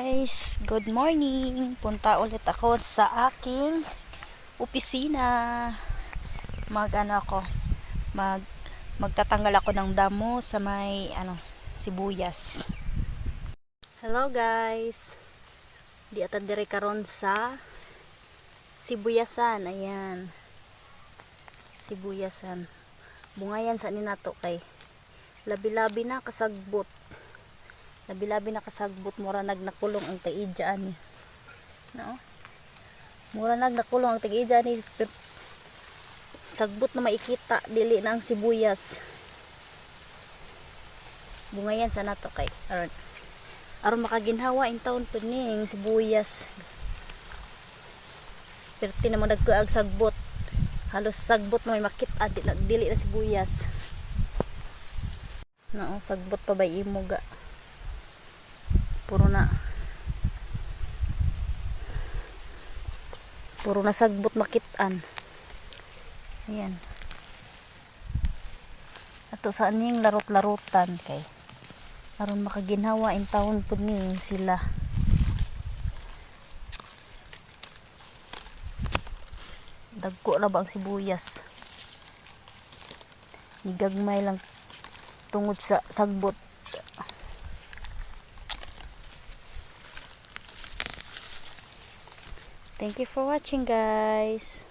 guys, good morning. Punta ulit ako sa aking opisina. Magtatanggal ako ng damo sa may sibuyas. Hello guys. Di ata dire karon sa sibuyasan. Ayan. Sibuyasan. Bungayan sa ni nato kay labi-labi na kasagbot. Labi-labi na kasagbot, mura nagnakulong ang taidya ani. No? Mura nagnakulong ang taidya ni. Sagbot na maikita dili na ang sibuyas. Bungayan sa nato kay aron makaginhawa in taon pud ning sibuyas. Perti na mo nagkuag sagbot. Halos sagbot na may makita dili na sibuyas. No, sagbot pa ba imo ga. Puro na sagbot makitaan. Ayan. Ato saan yung larot-larutan kay aron makaginhawa in taon pud ni sila. Dagko ra ba ang sibuyas? Igagmay lang tungod sa sagbot. Thank you for watching guys.